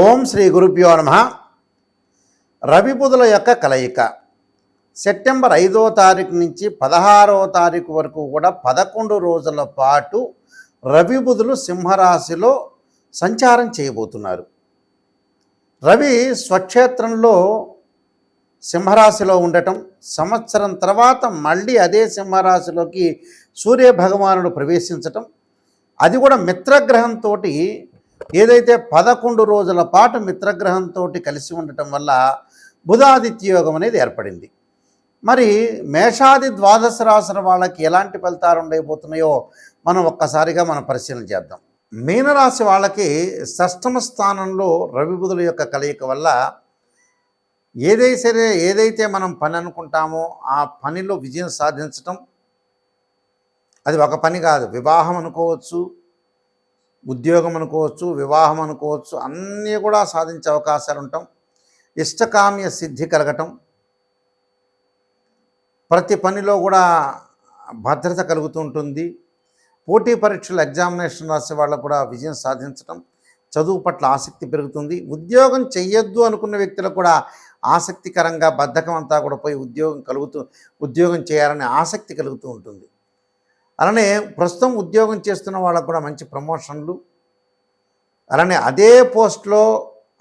ఓం శ్రీ గురుభ్యో నమః. రవి బుధుల యొక్క కలయిక సెప్టెంబర్ 5వ తారీఖు నుంచి 16వ తారీఖు వరకు కూడా 11 రోజుల పాటు రవి బుధులు సింహరాశిలో సంచారం చేయబోతున్నారు. రవి స్వక్షేత్రంలో సింహరాశిలో ఉండటం, సంవత్సరం తర్వాత మళ్ళీ అదే సింహరాశిలోకి సూర్య భగవానుడు ప్రవేశించటం, అది కూడా మిత్రగ్రహంతో ఏదైతే 11 రోజుల పాటు మిత్రగ్రహంతో కలిసి ఉండటం వల్ల బుధాదిత్య యోగం అనేది ఏర్పడింది. మరి మేషాది ద్వాదశ రాశుల వాళ్ళకి ఎలాంటి ఫలితాలు ఉండబోతున్నాయో మనం ఒక్కసారిగా పరిశీలన చేద్దాం. మీనరాశి వాళ్ళకి షష్టమ స్థానంలో రవి బుధుల యొక్క కలయిక వల్ల ఏదైతే మనం పని అనుకుంటామో ఆ పనిలో విజయం సాధించటం, అది ఒక పని కాదు, వివాహం అనుకోవచ్చు, ఉద్యోగం అనుకోవచ్చు, వివాహం అనుకోవచ్చు, అన్నీ కూడా సాధించే అవకాశాలు ఉంటాం. ఇష్టకామ్య సిద్ధి కలగటం, ప్రతి పనిలో కూడా భద్రత కలుగుతూ ఉంటుంది. పోటీ పరీక్షలు ఎగ్జామినేషన్ రాసే వాళ్ళకు కూడా విజయం సాధించటం, చదువు పట్ల ఆసక్తి పెరుగుతుంది. ఉద్యోగం చెయ్యొద్దు అనుకున్న వ్యక్తులకు కూడా ఆసక్తికరంగా బద్ధకం అంతా కూడా పోయి ఉద్యోగం చేయాలనే ఆసక్తి కలుగుతూ ఉంటుంది. అలానే ప్రస్తుతం ఉద్యోగం చేస్తున్న వాళ్ళకు కూడా మంచి ప్రమోషన్లు, అలానే అదే పోస్ట్లో,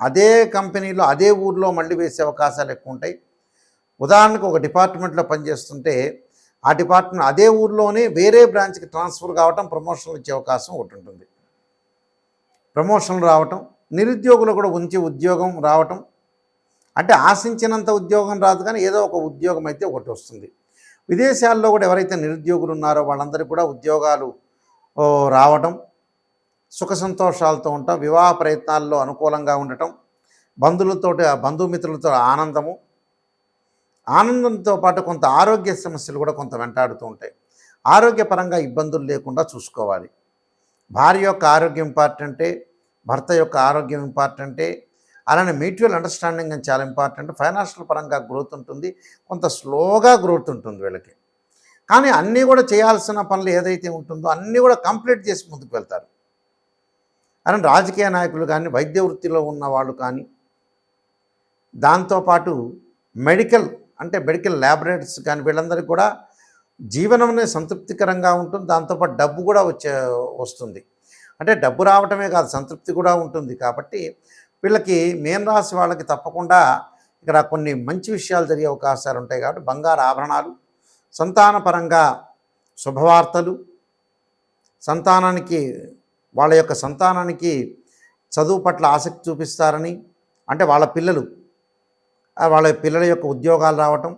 అదే కంపెనీలో, అదే ఊర్లో మళ్ళీ వేసే అవకాశాలు ఎక్కువ ఉంటాయి. ఉదాహరణకు ఒక డిపార్ట్మెంట్లో పనిచేస్తుంటే ఆ డిపార్ట్మెంట్ అదే ఊర్లోనే వేరే బ్రాంచ్కి ట్రాన్స్ఫర్ కావటం, ప్రమోషన్లు వచ్చే అవకాశం ఒకటి ఉంటుంది. ప్రమోషన్లు రావటం, నిరుద్యోగులు కూడా ఉద్యోగం రావటం, అంటే ఆశించినంత ఉద్యోగం రాదు కానీ ఏదో ఒక ఉద్యోగం అయితే ఒకటి వస్తుంది. విదేశాల్లో కూడా ఎవరైతే నిరుద్యోగులు ఉన్నారో వాళ్ళందరికీ కూడా ఉద్యోగాలు రావటం, సుఖ సంతోషాలతో ఉండటం, వివాహ ప్రయత్నాల్లో అనుకూలంగా ఉండటం, బంధుమిత్రులతో ఆనందంతో పాటు కొంత ఆరోగ్య సమస్యలు కూడా కొంత వెంటాడుతూ ఉంటాయి. ఆరోగ్యపరంగా ఇబ్బందులు లేకుండా చూసుకోవాలి. భార్య యొక్క ఆరోగ్యం ఇంపార్టెంటే, భర్త యొక్క ఆరోగ్యం ఇంపార్టెంటే, అలానే మ్యూచువల్ అండర్స్టాండింగ్ అని చాలా ఇంపార్టెంట్. ఫైనాన్షియల్ పరంగా గ్రోత్ ఉంటుంది, కొంత స్లోగా గ్రోత్ ఉంటుంది వీళ్ళకి. కానీ అన్నీ కూడా చేయాల్సిన పనులు ఏదైతే ఉంటుందో అన్నీ కూడా కంప్లీట్ చేసి ముందుకు వెళ్తారు. అలానే రాజకీయ నాయకులు కానీ, వైద్య వృత్తిలో ఉన్న వాళ్ళు కానీ, దాంతోపాటు మెడికల్ ల్యాబొరేటరీస్ కానీ, వీళ్ళందరికీ కూడా జీవనం అనేది సంతృప్తికరంగా ఉంటుంది. దాంతోపాటు డబ్బు కూడా వస్తుంది. అంటే డబ్బు రావటమే కాదు, సంతృప్తి కూడా ఉంటుంది. కాబట్టి వీళ్ళకి మీనరాశి వాళ్ళకి తప్పకుండా ఇక్కడ కొన్ని మంచి విషయాలు జరిగే అవకాశాలు ఉంటాయి. కాబట్టి బంగారు ఆభరణాలు, సంతానపరంగా శుభవార్తలు, వాళ్ళ యొక్క సంతానానికి చదువు పట్ల ఆసక్తి చూపిస్తారని, అంటే వాళ్ళ పిల్లల యొక్క ఉద్యోగాలు రావటం,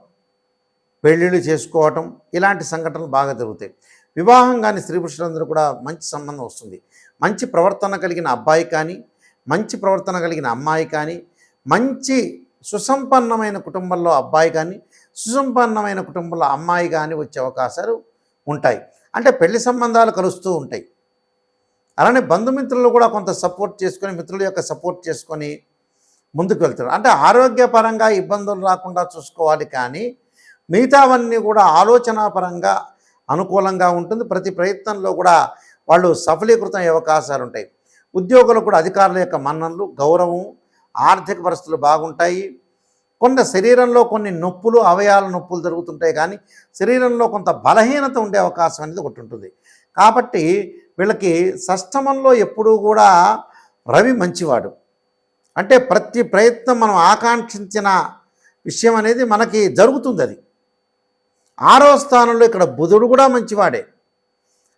పెళ్ళిళ్ళు చేసుకోవటం, ఇలాంటి సంఘటనలు బాగా జరుగుతాయి. వివాహం కానీ స్త్రీ పురుషులందరూ కూడా మంచి సంబంధం వస్తుంది. మంచి ప్రవర్తన కలిగిన అబ్బాయి కానీ, మంచి ప్రవర్తన కలిగిన అమ్మాయి కానీ, మంచి సుసంపన్నమైన కుటుంబంలో అబ్బాయి కానీ, సుసంపన్నమైన కుటుంబంలో అమ్మాయి కానీ వచ్చే అవకాశాలు ఉంటాయి. అంటే పెళ్లి సంబంధాలు కలుస్తూ ఉంటాయి. అలానే బంధుమిత్రులు కూడా కొంత మిత్రుల యొక్క సపోర్ట్ చేసుకొని ముందుకు వెళ్తారు. అంటే ఆరోగ్యపరంగా ఇబ్బందులు రాకుండా చూసుకోవాలి. కానీ మిగతావన్నీ కూడా ఆలోచనాపరంగా అనుకూలంగా ఉంటుంది. ప్రతి ప్రయత్నంలో కూడా వాళ్ళు సఫలీకృతం అయ్యే అవకాశాలు ఉంటాయి. ఉద్యోగులకు కూడా అధికారుల యొక్క మన్ననలు, గౌరవం, ఆర్థిక పరిస్థితులు బాగుంటాయి. శరీరంలో కొన్ని నొప్పులు, అవయవాల నొప్పులు జరుగుతుంటాయి. కానీ శరీరంలో కొంత బలహీనత ఉండే అవకాశం అనేది ఒకటి ఉంటుంది. కాబట్టి వీళ్ళకి షష్టమంలో ఎప్పుడూ కూడా రవి మంచివాడు. అంటే ప్రతి ప్రయత్నం మనం ఆకాంక్షించిన విషయం అనేది మనకి జరుగుతుంది. అది 6వ స్థానంలో ఇక్కడ బుధుడు కూడా మంచివాడే.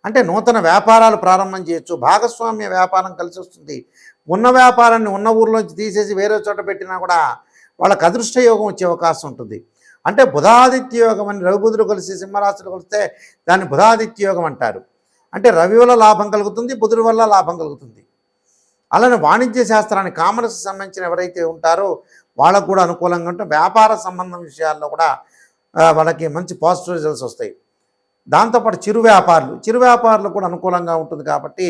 అంటే నూతన వ్యాపారాలు ప్రారంభం చేయొచ్చు, భాగస్వామ్య వ్యాపారం కలిసి వస్తుంది. ఉన్న వ్యాపారాన్ని ఉన్న ఊర్లోంచి తీసేసి వేరే చోట పెట్టినా కూడా వాళ్ళకి అదృష్ట యోగం వచ్చే అవకాశం ఉంటుంది. అంటే బుధాదిత్య యోగం అని రవి బుధుడు కలిసి సింహరాశిలో కలిస్తే దాన్ని బుధాదిత్య యోగం అంటారు. అంటే రవి వల్ల లాభం కలుగుతుంది, బుధుడి వల్ల లాభం కలుగుతుంది. అలానే వాణిజ్య శాస్త్రానికి, కామర్స్కి సంబంధించిన ఎవరైతే ఉంటారో వాళ్ళకు కూడా అనుకూలంగా ఉంటుంది. వ్యాపార సంబంధం విషయాల్లో కూడా వాళ్ళకి మంచి పాజిటివ్ రిజల్ట్స్ వస్తాయి. దాంతోపాటు చిరు వ్యాపారులు కూడా అనుకూలంగా ఉంటుంది. కాబట్టి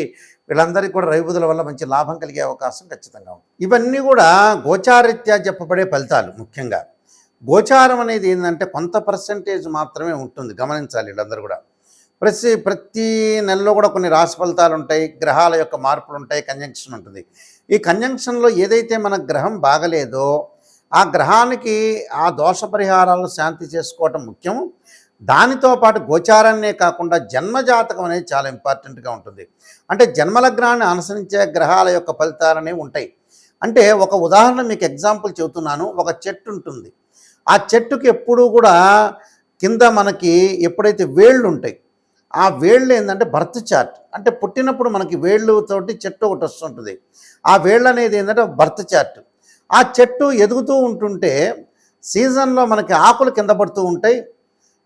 వీళ్ళందరికీ కూడా రవి బుధుల వల్ల మంచి లాభం కలిగే అవకాశం ఖచ్చితంగా ఉంటుంది. ఇవన్నీ కూడా గోచారీత్యా చెప్పబడే ఫలితాలు. ముఖ్యంగా గోచారం అనేది ఏంటంటే కొంత పర్సెంటేజ్ మాత్రమే ఉంటుంది, గమనించాలి వీళ్ళందరూ కూడా. ప్రతి నెలలో కూడా కొన్ని రాశి ఫలితాలు ఉంటాయి, గ్రహాల యొక్క మార్పులు ఉంటాయి, కంజంక్షన్ ఉంటుంది. ఈ కంజంక్షన్లో ఏదైతే మన గ్రహం బాగలేదో ఆ గ్రహానికి ఆ దోష పరిహారాలు శాంతి చేసుకోవటం ముఖ్యం. దానితో పాటు గోచారాన్నే కాకుండా జన్మజాతకం అనేది చాలా ఇంపార్టెంట్గా ఉంటుంది. అంటే జన్మలగ్నాన్ని అనుసరించే గ్రహాల యొక్క ఫలితాలనేవి ఉంటాయి. అంటే ఒక ఉదాహరణ మీకు ఎగ్జాంపుల్ చెబుతున్నాను. ఒక చెట్టు ఉంటుంది. ఆ చెట్టుకి ఎప్పుడూ కూడా కింద మనకి ఎప్పుడైతే వేళ్ళు ఉంటాయి, ఆ వేళ్ళు ఏంటంటే బర్త్ చార్ట్. అంటే పుట్టినప్పుడు మనకి వేళ్ళతోటి చెట్టు ఒకటి వస్తుంటుంది. ఆ వేళ్ళు అనేది ఏంటంటే బర్త్ చార్ట్. ఆ చెట్టు ఎదుగుతూ ఉంటుంటే సీజన్లో మనకి ఆకులు కింద పడుతూ ఉంటాయి.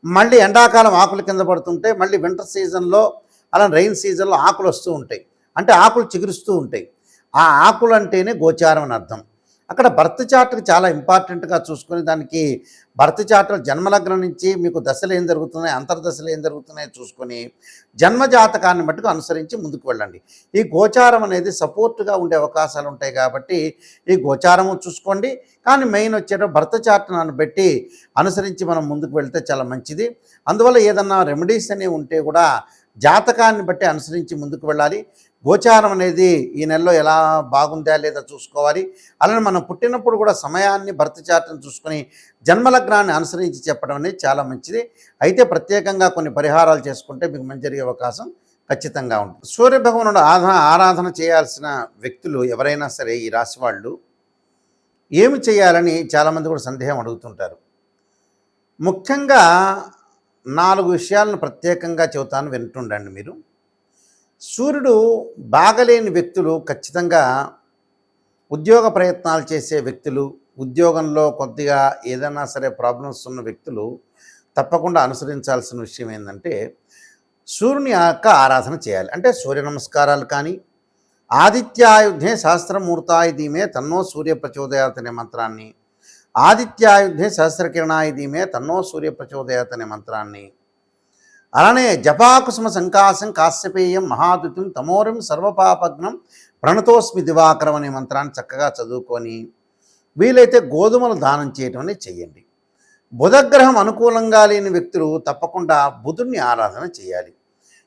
మళ్ళీ ఎండాకాలం ఆకులు కింద పడుతుంటాయి. మళ్ళీ వింటర్ సీజన్లో అలా రైన్ సీజన్లో ఆకులు వస్తూ ఉంటాయి. అంటే ఆకులు చిగురుస్తూ ఉంటాయి. ఆ ఆకులు అంటేనే గోచారం అని అర్థం. అక్కడ బర్త్ చార్ట్కి చాలా ఇంపార్టెంట్గా చూసుకొని దానికి బర్త్ చార్ట్ జన్మలగ్నం నుంచి మీకు దశలు ఏం జరుగుతున్నాయి, అంతర్దశలు ఏం జరుగుతున్నాయో చూసుకొని జన్మజాతకాన్ని మట్టుకు అనుసరించి ముందుకు వెళ్ళండి. ఈ గోచారం అనేది సపోర్ట్గా ఉండే అవకాశాలు ఉంటాయి కాబట్టి ఈ గోచారము చూసుకోండి. కానీ మెయిన్ వచ్చేటప్పుడు బర్త్ చార్ట్ను పెట్టి అనుసరించి మనం ముందుకు వెళ్తే చాలా మంచిది. అందువల్ల ఏదన్నా రెమెడీస్ అనేవి ఉంటే కూడా జాతకాన్ని బట్టి అనుసరించి ముందుకు వెళ్ళాలి. గోచారం అనేది ఈ నెలలో ఎలా బాగుందా లేదా చూసుకోవాలి. అలానే మనం పుట్టినప్పుడు కూడా సమయాన్ని బర్త్ చార్ట్ని చూసుకొని జన్మలగ్నాన్ని అనుసరించి చెప్పడం అనేది చాలా మంచిది. అయితే ప్రత్యేకంగా కొన్ని పరిహారాలు చేసుకుంటే మీకు మంచి జరిగే అవకాశం ఖచ్చితంగా ఉంటుంది. సూర్యభగవానుడు ఆరాధన చేయాల్సిన వ్యక్తులు ఎవరైనా సరే ఈ రాశి వాళ్ళు ఏమి చేయాలని చాలామంది కూడా సందేహం అడుగుతుంటారు. ముఖ్యంగా 4 విషయాలను ప్రత్యేకంగా చెబుతాను, వింటుండండి మీరు. సూర్యుడు బాగలేని వ్యక్తులు ఖచ్చితంగా ఉద్యోగ ప్రయత్నాలు చేసే వ్యక్తులు, ఉద్యోగంలో కొద్దిగా ఏదైనా సరే ప్రాబ్లమ్స్ ఉన్న వ్యక్తులు తప్పకుండా అనుసరించాల్సిన విషయం ఏంటంటే సూర్యుని యొక్క ఆరాధన చేయాలి. అంటే సూర్య నమస్కారాలు కానీ, ఆదిత్యాయుధే సహస్రమూర్తాయ ధీమే తన్నో సూర్య ప్రచోదయాత్ అనే మంత్రాన్ని, ఆదిత్యాయుధే సహస్రకిరణాయ ధీమే తన్నో సూర్య ప్రచోదయాత్ అనే మంత్రాన్ని, అలానే జపాకుసుమ సంకాసం కాశ్యపేయం మహాదుతిం తమోరం సర్వపాపగ్నం ప్రణతోస్మి దివాకరం అనే మంత్రాన్ని చక్కగా చదువుకొని వీలైతే గోధుమలు దానం చేయటం అనేది చెయ్యండి. బుధగ్రహం అనుకూలంగా లేని వ్యక్తులు తప్పకుండా బుధుడిని ఆరాధన చేయాలి.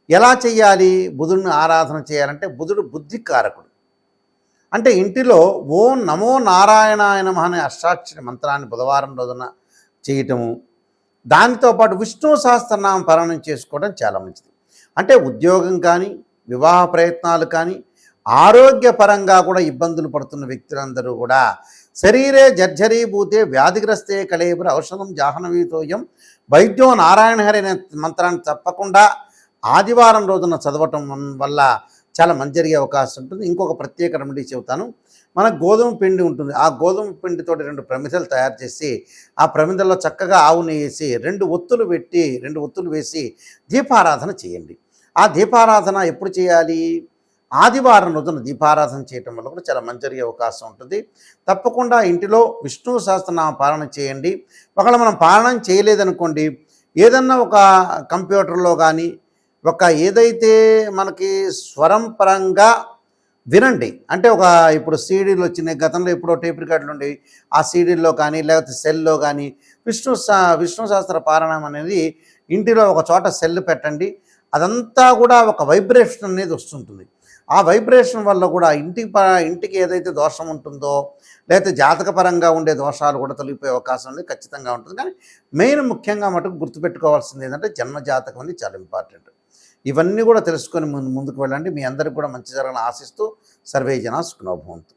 ఎలా చేయాలి? బుధుడిని ఆరాధన చేయాలంటే బుధుడు బుద్ధికారకుడు. అంటే ఇంటిలో ఓం నమో నారాయణాయ నమః అనే అష్టాక్షరి మంత్రాన్ని బుధవారం రోజున చేయటము, దానితో పాటు విష్ణు సహస్రనామం పారాయణం చేసుకోవడం చాలా మంచిది. అంటే ఉద్యోగం కానీ, వివాహ ప్రయత్నాలు కానీ, ఆరోగ్యపరంగా కూడా ఇబ్బందులు పడుతున్న వ్యక్తులందరూ కూడా శరీరే జర్జరీభూతే వ్యాధిగ్రస్తే కళేబుర ఔషధం జాహ్నవీతోయం వైద్యో నారాయణ హరి అనే మంత్రాన్ని తప్పకుండా ఆదివారం రోజున చదవటం వల్ల చాలా మంచి జరిగే అవకాశం ఉంటుంది. ఇంకొక ప్రత్యేక రెమెడీ చెబుతాను. మనకు గోధుమ పిండి ఉంటుంది. ఆ గోధుమ పిండితో 2 ప్రమిదలు తయారు చేసి ఆ ప్రమిదల్లో చక్కగా ఆవు నెయ్యి వేసి 2 ఒత్తులు వేసి దీపారాధన చేయండి. ఆ దీపారాధన ఎప్పుడు చేయాలి? ఆదివారం రోజున దీపారాధన చేయటం వల్ల కూడా చాలా మంచి జరిగే అవకాశం ఉంటుంది. తప్పకుండా ఇంటిలో విష్ణు సహస్రనామ పాలన చేయండి. ఒకవేళ మనం పాలన చేయలేదనుకోండి, ఏదన్నా ఒక కంప్యూటర్లో కానీ ఏదైతే మనకి స్వరం పరంగా వినండి. అంటే ఇప్పుడు సీడీలు వచ్చినాయి, గతంలో ఎప్పుడో టేప్ రికార్డులు ఉండేవి. ఆ సీడీల్లో కానీ లేకపోతే సెల్లో కానీ విష్ణు సహస్ర పారాయణం అనేది ఇంటిలో ఒక చోట సెల్ పెట్టండి. అదంతా కూడా ఒక వైబ్రేషన్ అనేది వస్తుంటుంది. ఆ వైబ్రేషన్ వల్ల కూడా ఇంటికి ఏదైతే దోషం ఉంటుందో లేకపోతే జాతకపరంగా ఉండే దోషాలు కూడా తొలగిపోయే అవకాశం అనేది ఖచ్చితంగా ఉంటుంది. కానీ ముఖ్యంగా మటుకు గుర్తుపెట్టుకోవాల్సింది ఏంటంటే జన్మజాతకం అనేది చాలా ఇంపార్టెంట్. ఇవన్నీ కూడా తెలుసుకొని ముందుకు వెళ్ళండి. మీ అందరికి కూడా మంచి జరగాలని ఆశిస్తూ సర్వే జనా సుఖినో భవంతు.